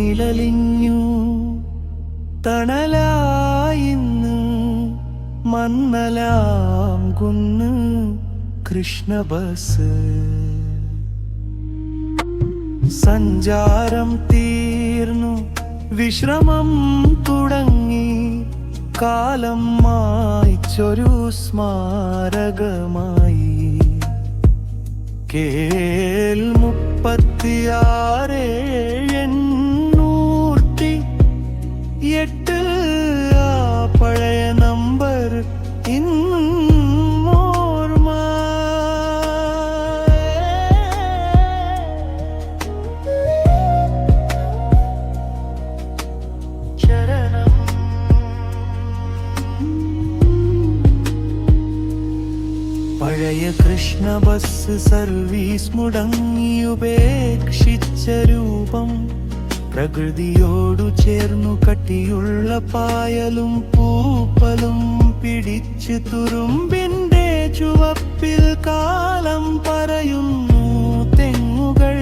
മണ്ണിലലിഞ്ഞു തണലായിന്ന് മന്നലാം കുന്ന് കൃഷ്ണ ബസ്. സഞ്ചാരം തീർന്നു വിശ്രമം തുടങ്ങി, കാലം മായ്ച്ചൊരു സ്മാരകമായി. കേൽ 36,808 ആ പഴയ നമ്പർ ഇന്നോർമ്മ. ചരണം പഴയ കൃഷ്ണ ബസ് സർവീസ് മുടങ്ങി, ഉപേക്ഷിച്ച രൂപം പ്രകൃതിയോടു ചേർന്നു. കട്ടിയുള്ള പായലും പൂപ്പലും പിടിച്ച് തുരുമ്പിന്റെ ചുവപ്പിൽ കാലം പറയുന്നു. തെങ്ങുകൾ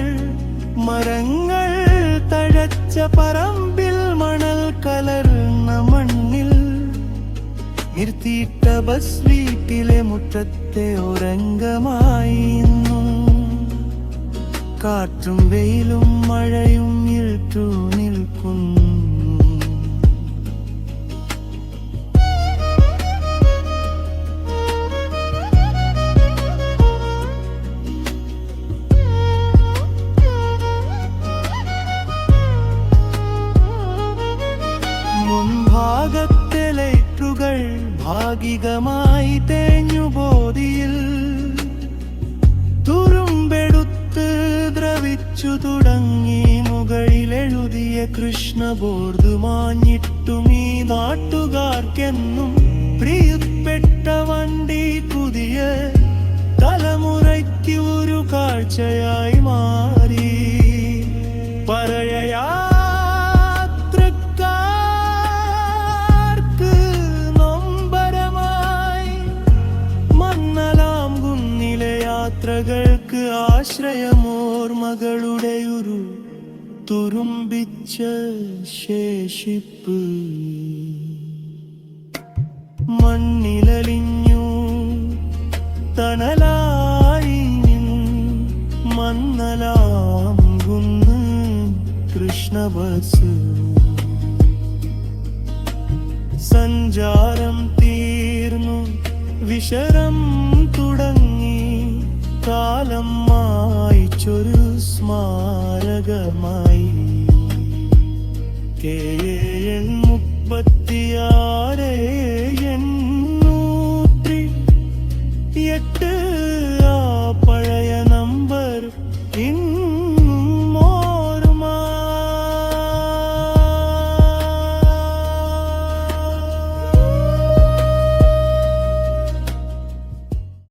മരങ്ങൾ തഴച്ച പറമ്പിൽ മണൽ കലർന്ന മണ്ണിൽ നിർത്തിയിട്ട ബസ് വീട്ടിലെ മുറ്റത്തെ ഒരംഗമായിരുന്നു. കാറ്റും വെയിലും മഴയും ഇരുട്ടു നിൽക്കുന്നു. മുൻഭാഗത്തെ ലൈറ്റുകൾ ഭാഗികമായി തേഞ്ഞു. ബോധിയിൽ തുരുമ്പെടുത്ത് ദ്രവിച്ചു തുടങ്ങി. മുകളിലെഴുതിയ കൃഷ്ണ ബോർഡ് മാഞ്ഞിട്ടും ഈ നാട്ടുകാർക്കെന്നും പ്രിയപ്പെട്ട വണ്ടി പുതിയ തലമുറയ്ക്ക് ഒരു കാഴ്ചയായി മാറി. പറയയാ യാത്രകൾക്ക് ആശ്രയമോർമകളുടെ ഒരു തുരുമ്പിച്ച ശേഷിപ്പ്. മണ്ണിലലിഞ്ഞു തണലായി മന്നലാം കുന്ന് കൃഷ്ണ ബസ്. സഞ്ചാരം തീർന്നു വിശ്രമം തുടങ്ങി, കാലം മായ്ച്ചൊരു സ്മാരകമായി. KAN 36